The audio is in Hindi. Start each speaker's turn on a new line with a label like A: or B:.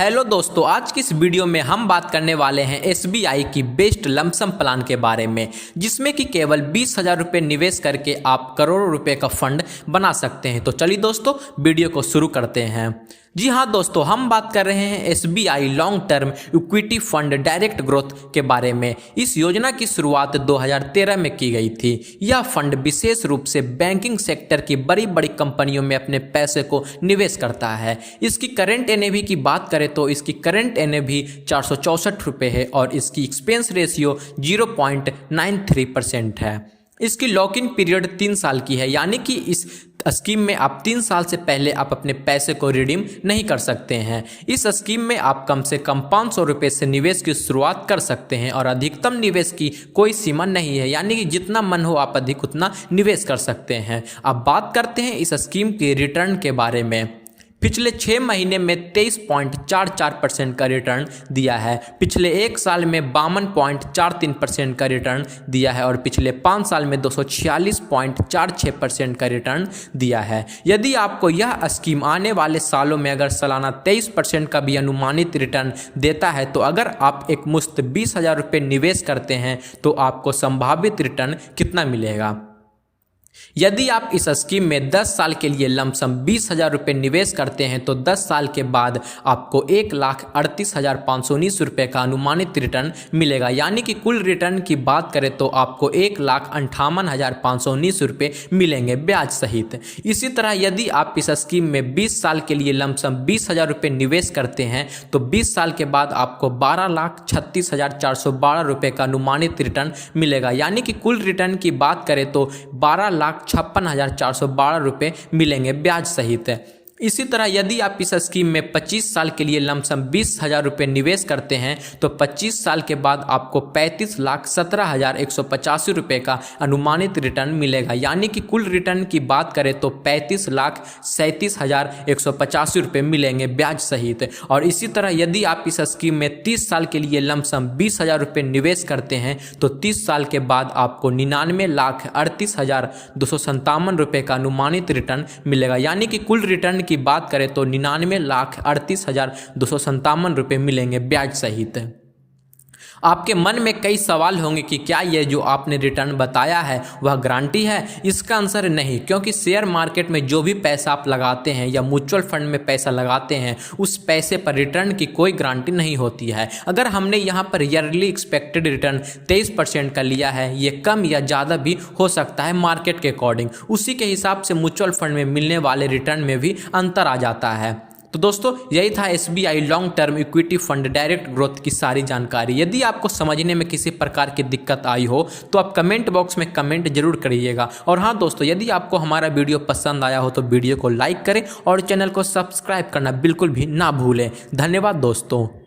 A: हेलो दोस्तों, आज की इस वीडियो में हम बात करने वाले हैं एसबीआई की बेस्ट लमसम प्लान के बारे में, जिसमें कि केवल 20,000 रुपये निवेश करके आप करोड़ों रुपए का फंड बना सकते हैं। तो चलिए दोस्तों, वीडियो को शुरू करते हैं। जी हाँ दोस्तों, हम बात कर रहे हैं SBI long term equity fund direct growth के बारे में। इस योजना की शुरुआत 2013 में की गई थी। यह फंड विशेष रूप से बैंकिंग सेक्टर की बड़ी बड़ी कंपनियों में अपने पैसे को निवेश करता है। इसकी करंट एनएवी की बात करें तो इसकी करंट एनएवी 464 रुपये है और इसकी एक्सपेंस रेशियो 0.93% है। इसकी लॉक इन पीरियड 3 साल की है, यानी कि इस स्कीम में आप 3 साल से पहले आप अपने पैसे को रिडीम नहीं कर सकते हैं। इस स्कीम में आप कम से कम 500 रुपये से निवेश की शुरुआत कर सकते हैं और अधिकतम निवेश की कोई सीमा नहीं है, यानी कि जितना मन हो आप अधिक उतना निवेश कर सकते हैं। अब बात करते हैं इस स्कीम के रिटर्न के बारे में। पिछले 6 महीने में 23.44% का रिटर्न दिया है, पिछले 1 साल में 52.43% का रिटर्न दिया है और पिछले 5 साल में 246.46% का रिटर्न दिया है। यदि आपको यह स्कीम आने वाले सालों में अगर सालाना 23% का भी अनुमानित रिटर्न देता है, तो अगर आप एक मुश्त 20,000 रुपये निवेश करते हैं तो आपको संभावित रिटर्न कितना मिलेगा। यदि आप इस स्कीम में 10 साल के लिए लमसम 20,000 रुपये निवेश करते हैं तो 10 साल के बाद आपको 1,38,519 रुपये का अनुमानित रिटर्न मिलेगा, यानी कि कुल रिटर्न की बात करें तो आपको 1,58,519 रुपये मिलेंगे ब्याज सहित। इसी तरह यदि आप इस स्कीम में 20 साल के लिए लमसम 20,000 रुपये निवेश करते हैं तो 20 साल के बाद आपको 12,36,412 रुपये का अनुमानित रिटर्न मिलेगा, यानी कि कुल रिटर्न की बात करें तो 12,56,412 रुपये मिलेंगे ब्याज सहित। इसी तरह यदि आप इस स्कीम में 25 साल के लिए लमसम 20,000 रुपये निवेश करते हैं तो 25 साल के बाद आपको 35,17,185 रुपये का अनुमानित रिटर्न मिलेगा, यानी कि कुल रिटर्न की बात करें तो 35,37,185 रुपये मिलेंगे ब्याज सहित। और इसी तरह यदि आप इस स्कीम में 30 साल के लिए लमसम 20,000 रुपये निवेश करते हैं तो 30 साल के बाद आपको 99,38,257 रुपये का अनुमानित रिटर्न मिलेगा, यानी कि कुल रिटर्न की बात करें तो 99,38,257 रुपये मिलेंगे ब्याज सहित। आपके मन में कई सवाल होंगे कि क्या ये जो आपने रिटर्न बताया है वह गारंटी है। इसका आंसर नहीं, क्योंकि शेयर मार्केट में जो भी पैसा आप लगाते हैं या म्यूचुअल फंड में पैसा लगाते हैं उस पैसे पर रिटर्न की कोई गारंटी नहीं होती है। अगर हमने यहाँ पर ईयरली एक्सपेक्टेड रिटर्न 23% का लिया है, ये कम या ज़्यादा भी हो सकता है मार्केट के अकॉर्डिंग। उसी के हिसाब से म्यूचुअल फंड में मिलने वाले रिटर्न में भी अंतर आ जाता है। तो दोस्तों, यही था SBI long term equity fund direct growth की सारी जानकारी। यदि आपको समझने में किसी प्रकार की दिक्कत आई हो तो आप कमेंट बॉक्स में कमेंट जरूर करिएगा। और हाँ दोस्तों, यदि आपको हमारा वीडियो पसंद आया हो तो वीडियो को लाइक करें और चैनल को सब्सक्राइब करना बिल्कुल भी ना भूलें। धन्यवाद दोस्तों।